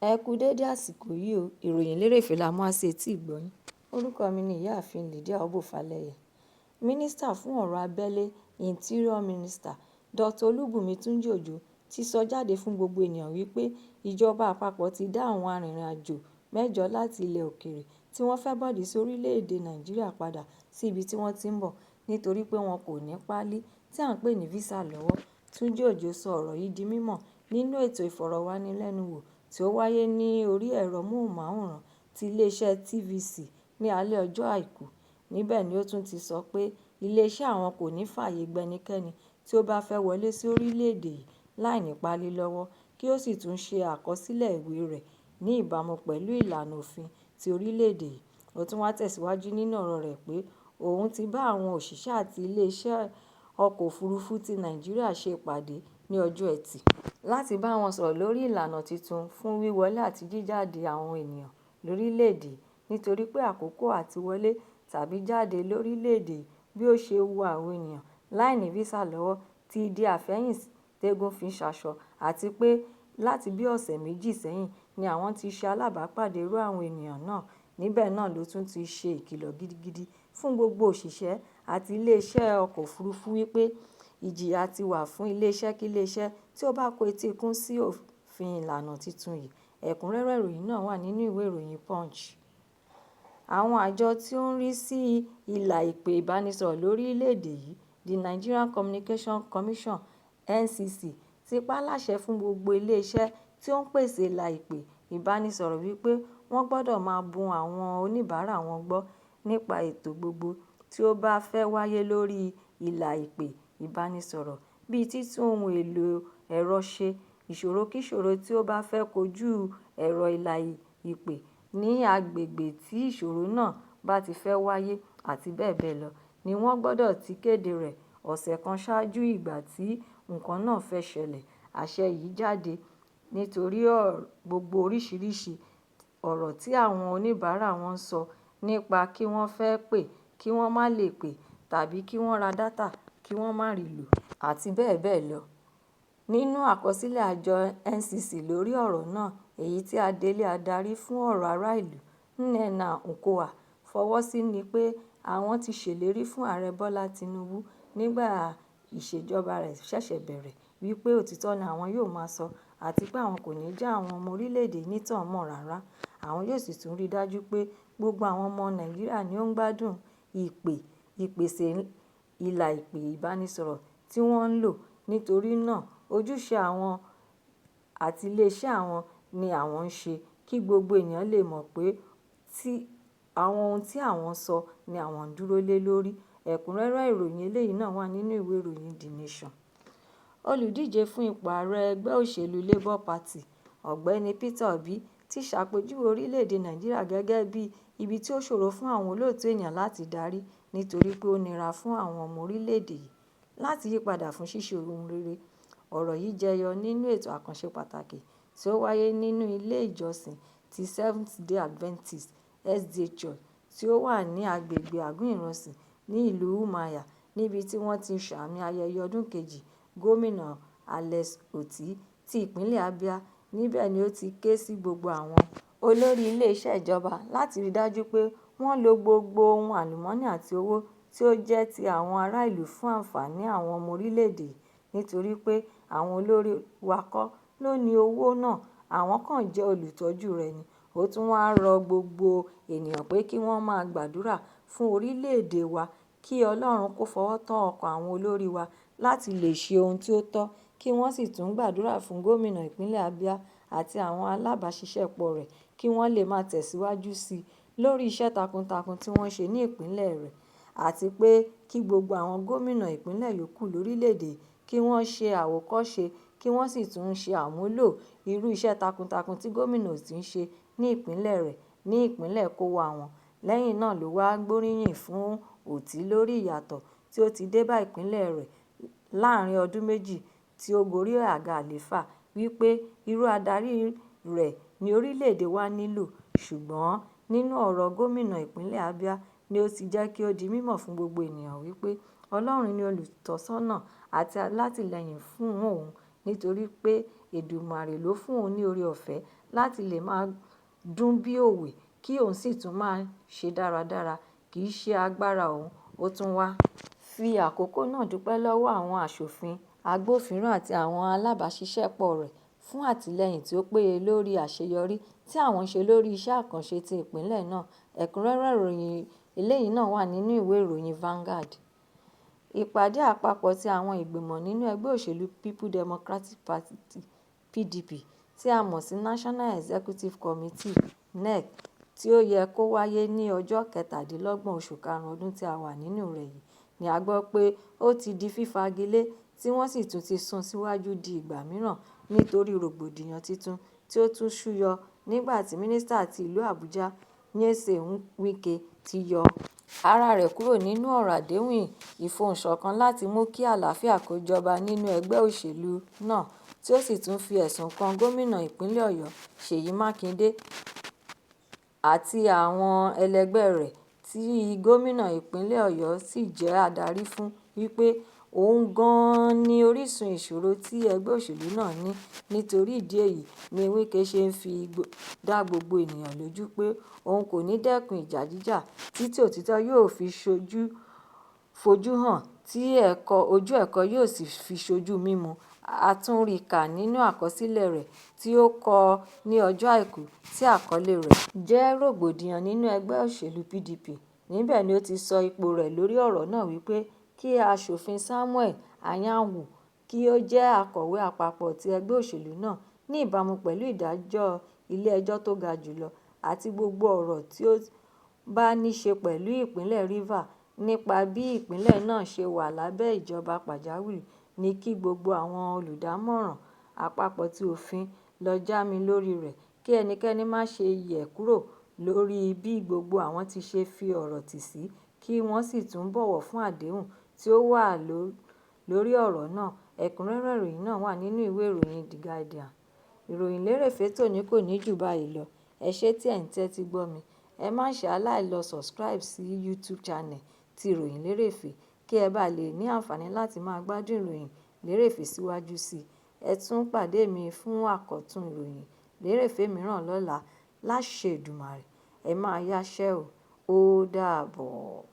Ẹ kú dédé àsìkò yìí o, ìròyìn lérèfé la mú wá sí etí ìgbọ́ yín. Orúkọ mi ni Ìyáàfin Lydia Ọbọ́falẹ́yẹ. Mínísítà fún ọ̀rọ̀ abẹ́lé Interior Minister Dr. Olúbùnmi Túnjí-Òjó ti sọ jáde fún gbogbo ènìyàn wípé ìjọba àpapọ̀ ti dá àwọn arìnrìn-àjò 8 láti ilẹ̀ òkèèrè tí wọ́n fẹ́ bọ́ọ̀dì sí orílẹ̀-èdè Nàìjíríà padà sí ibi tí wọ́n ti ń bọ̀ nítorí pé wọn kò ní páálí tí à ń pè ní físà lọ́wọ́. Túnjí-Òjó sọ ọ̀rọ̀ yìí di mímọ̀ nínú ètò ìfọ̀rọ̀wánilẹ́nuwò tí ó wáyé ní orí ẹ̀rọ móhùnmáwòrán ti iléeṣẹ́ TVC ní alẹ́ ọjọ́ Àìkú. Níbẹ̀ ni ó tún ti sọ pé iléeṣẹ́ àwọn kò ní fààyè gba ẹnikẹ́ni tí ó bá fẹ́ wọlé sí orílẹ̀-èdè yìí láì ní páálí lọ́wọ́, kí ó sì tún ṣe àkọsílẹ̀ ìwé rẹ̀ ní ìbámu pẹ̀lú ìlànà òfin ti orílẹ̀-èdè yìí. Ó tún wá tẹ̀síwájú nínú ọ̀rọ̀ rẹ̀ pé òun ti bá àwọn òṣìṣẹ́ àti iléeṣẹ́ ọkọ̀ òfurufú ti Nàìjíríà ṣe ìpàdé ní ọjọ́ Ẹtì láti bá wọn sọ̀rọ̀ lórí ìlànà tuntun fún wíwọlé àti jíjáde àwọn ènìyàn lórílẹ̀-èdè nítorí pé àkókò àti wọlé tàbí jáde lórílẹ̀-èdè bí ó ṣe wu àwọn ènìyàn láì ní físà lọ́wọ́ ti di àfẹ̀yìntẹ́gùn fi ṣaṣọ, àti pé láti bí ọ̀sẹ̀ méjì sẹ́yìn ni àwọn ti ṣe alábàápàdé irú àwọn ènìyàn náà. Níbẹ̀ náà ló tún ti ṣe ìkìlọ̀ gidigidi fún gbogbo òṣìṣẹ́ àti iléeṣẹ́ ọkọ̀ òfurufú wípé ìjìyà ti wà fún iléeṣẹ́ tí ó bá kó etí ikún sí òfin ìlànà tuntun yìí. Ẹ̀kúnrẹ́rẹ́ ìròyìn náà wà nínú ìwé ìròyìn Punch. Àwọn àjọ tí ó ń rí sí ìlà ìpè ìbánisọ̀rọ̀ lórílẹ̀-èdè yìí, the Nigerian Communication Commission (NCC), ti pa á láṣẹ fún gbogbo iléeṣẹ́ tí ó ń pèsè ìlà ìpè ìbánisọ̀rọ̀ wípé wọ́n gbọ́dọ̀ máa bun àwọn oníbàárà wọn gbọ́ nípa ètò gbogbo tí ó bá fẹ́ wáyé lórí ìlà ìpè ìbánisọ̀rọ̀, bíi títún ohun èlò ẹ̀rọ ṣe, ìṣòro-kíṣòro tí ó bá fẹ́ kojú ẹ̀rọ ìlà ìpè ní agbègbè tí ìṣòro náà bá ti fẹ́ wáyé, àti bẹ́ẹ̀ bẹ́ẹ̀ lọ, ni wọ́n gbọ́dọ̀ ti kéde rẹ̀ ọ̀sẹ̀ kan ṣáájú ìgbà tí nǹkan náà fẹ́ ṣẹlẹ̀. Àṣẹ yìí jáde nítorí gbogbo oríṣiríṣi ọ̀rọ̀ tí àwọn oníbàárà wọn ń sọ nípa kí wọ́n fẹ́ pè, kí wọ́n má lè pè, tàbí kí wọ́n ra dátà kí wọ́n má rí lò, àti bẹ́ẹ̀ bẹ́ẹ̀ lọ. Nínú àkọsílẹ̀ àjọ NCC lórí ọ̀rọ̀ náà, èyí tí adelé adarí fún ọ̀rọ̀ ará ìlú Nnenna Nkowa fọwọ́ sí ni pé àwọn ti ṣèlérí fún Ààrẹ Bọ́lá Tinubu nígbà ìṣèjọba rẹ̀ ṣẹ̀ṣẹ̀ bẹ̀rẹ̀ wípé òtítọ́ ni àwọn yóò máa sọ àti pé àwọn kò ní já àwọn ọmọ orílẹ̀-èdè nítàn mọ́ rárá. Àwọn yóò sì tún rí dájú pé gbogbo àwọn ọmọ Nàìjíríà ni ó ń gbádùn ìpèsè ìlà ìpè ìbánisọ̀rọ̀ tí wọ́n ń lò. Nítorí náà, ojúṣe àwọn àti iléeṣẹ́ àwọn ni àwọn ń ṣe kí gbogbo ènìyàn lè mọ̀ pé àwọn ohun tí àwọn sọ ni àwọn ń dúró lé lórí. Ẹ̀kúnrẹ́rẹ́ ìròyìn eléyìí náà wà nínú ìwé ìròyìn The Nation. Olùdíje fún ipò ààrẹ ẹgbẹ́ òṣèlú Labour Party, Ọ̀gbẹ́ni Peter Obi, ti ṣàpèjúwe orílẹ̀-èdè Nàìjíríà gẹ́gẹ́ bí ibi tí ó ṣòro fún àwọn olóòtú ènìyàn láti darí nítorí pé ó nira fún àwọn ọmọ orílẹ̀-èdè yìí láti yípadà fún ṣíṣe ohun rere. Ọ̀rọ̀ yìí jẹyọ nínú ètò àkànṣe pàtàkì tí ó wáyé nínú ilé ìjọsìn ti Seventh-day Adventist SDA Church tí ó wà ní agbègbè Àgún-Ìrọsìn ní ìlú Umuahia, níbi tí wọ́n ti ṣàmì ayẹyẹ ọdún kejì Gómìnà Alex Otti ti ìpínlẹ̀ Abia. Níbẹ̀ ni ó ti ké sí gbogbo àwọn olórí ilé-iṣẹ́ ìjọba láti rí dájú pé wọ́n lo gbogbo ohun àlùmọ́nì àti owó tí ó jẹ́ ti àwọn ará ìlú fún àǹfààní àwọn ọmọ orílẹ̀-èdè yìí, nítorí pé àwọn olórí wa kọ́ ló ní owó náà, àwọn kan jẹ́ olùtọ́jú rẹ̀ ni. Ó tún wá rọ gbogbo ènìyàn pé kí wọ́n máa gbàdúrà fún orílẹ̀-èdè wa kí Ọlọ́run kó fọwọ́ tọ́ ọkàn àwọn olórí wa láti lè ṣe ohun tí ó tọ́, kí wọ́n sì tún gbàdúrà fún gómìnà ìpínlẹ̀ Abia àti àwọn alábàáṣiṣẹ́pọ̀ rẹ̀ kí wọ́n lè máa tẹ̀síwájú sí i lórí iṣẹ́ takuntakun tí wọ́n ṣe ní ìpínlẹ̀ rẹ̀, àti pé kí gbogbo àwọn gómìnà ìpínlẹ̀ yòókù lórílẹ̀-èdè kí wọ́n ṣe àwòkọ́ṣe kí wọ́n sì tún ṣe àmúlò irú iṣẹ́ takuntakun tí gómìnà Otti ń ṣe ní ìpínlẹ̀ rẹ̀ ní ìpínlẹ̀ kóówá wọn. Lẹ́yìn náà ló wá gbóríyìn fún Otti lórí ìyàtọ̀ tí ó ti dé bá ìpínlẹ̀ rẹ̀ láàárín ọdún méjì tí ó gorí àga àlééfà, wípé irú adarí rẹ̀ ni orílẹ̀-èdè wa nílò. Ṣùgbọ́n nínú ọ̀rọ̀ gómìnà ìpínlẹ̀ Abia ni ó ti jẹ́ kí ó di mímọ̀ fún gbogbo ènìyàn wípé Ọlọ́run ni olùtọ́sọ́nà àti alátìlẹ́yìn fún òun, nítorí pé Èdùmàrè ló fún òun ní oore-ọ̀fẹ́ láti lè máa dún bí òwe kí òun sì tún máa ṣe dáradára. Kì í ṣe agbára òun. Ó tún wá fi àkókò náà dúpẹ́ lọ́wọ́ àwọn aṣòfin, agbófinró àti àwọn alábàáṣiṣẹ́pọ̀ rẹ̀ fún àtìlẹ́yìn tí ó péye lórí àṣeyọrí tí àwọn ṣe lórí iṣẹ́ àkànṣe ti ìpínlẹ̀ náà. Ẹ̀kúnrẹ́rẹ́ ìròyìn eléyìí náà wà nínú ìwé ìròyìn Vanguard. Ìpàdé àpapọ̀ ti àwọn ìgbìmọ̀ nínú ẹgbẹ́ òṣèlú People Democratic Party (PDP) tí a mọ̀ sí National Executive Committee (NEC) tí ó yẹ kó wáyé ní ọjọ́ 27 oṣù karùn-ún ọdún tí a wà nínú rẹ̀ yìí ni a gbọ́ pé ó ti di fífagilé tí wọ́n sì tún ti sún síwájú di ìgbà mìíràn nítorí rògbòdìyàn tuntun tí ó tún ṣúyọ nígbà tí Mínísítà ti ìlú Àbújá Nyesom Wike ti yọ ara rẹ̀ kúrò nínú ọ̀rọ̀ àdéhùn ìfohùnṣọ̀kan láti mú kí àlàáfíà kó jọba nínú ẹgbẹ́ òṣèlú náà tí ó sì tún fi ẹ̀sùn kan gómìnà ìpínlẹ̀ Ọ̀yọ́ Ṣèyí Mákindé àti àwọn ẹlẹgbẹ́ rẹ̀ tí gómìnà ìpínlẹ̀ Ọ̀yọ́ sì jẹ́ adarí fún wípé òun gan-an ni orísun ìṣòro tí ẹgbẹ́ òṣèlú náà ní. Nítorí ìdí èyí ni Wike ṣe ń fi dá gbogbo ènìyàn lójú pé òun kò ní dẹ́kun ìjà jíjà títí òtítọ́ yóò fi fojú hàn tí ojú ẹ̀kọ́ yóò sì fi ṣojú mímu. A tún rí i kà nínú àkọsílẹ̀ rẹ̀ tí ó kọ ní ọjọ́ Àìkú tí àkọlé rẹ̀ jẹ́ "Rògbòdìyàn nínú ẹgbẹ́ òṣèlú PDP". Níbẹ̀ ni ó ti sọ ipò rẹ̀ lórí ọ̀rọ̀ náà wípé kí aṣòfin Samuel Anyanwu kí ó jẹ́ akọ̀wé àpapọ̀ ti ẹgbẹ́ òṣèlú náà ní ìbámu pẹ̀lú ìdájọ́ ilé ẹjọ́ tó ga jùlọ àti gbogbo ọ̀rọ̀ tí ó bá ní ṣe pẹ̀lú ìpínlẹ̀ Rivers nípa bí ìpínlẹ̀ náà ṣe wà lábẹ́ ìjọba pàjáwìrì ní kí gbogbo àwọn olùdámọ̀ràn àpapọ̀ tí òfin lọ jámí lórí rẹ̀ kí ẹnikẹ́ni má ṣe yẹ̀ kúrò lórí bí gbogbo àwọn ti ṣe fi ọ̀rọ̀ tì sí kí wọ́n sì tún bọ̀wọ̀ fún àdéhùn tí ó wà lórí ọ̀rọ̀ náà. Ẹ̀kúnrẹ́rẹ́ ìròyìn náà wà nínú ìwé ìròyìn The Guardian. Ìròyìn lérèfé tòní kò ní jù báyìí lọ. Ẹ ṣé tí ẹ̀ ń tẹ́tí gbọ́ mi. Ẹ má ṣe aláìlọ subscribe sí YouTube channel ti Ìròyìn Lérèfé kí ẹ bá lè ní àǹfààní láti máa gbádùn ìròyìn lérèfé síwájú sí i. Ẹ tún pàdé mi fún àkọ́tún ìròyìn lérèfé mìíràn lọ́la láṣẹ Èdùmàrè. Ẹ máa yáṣẹ́ o. Ó dàbọ̀.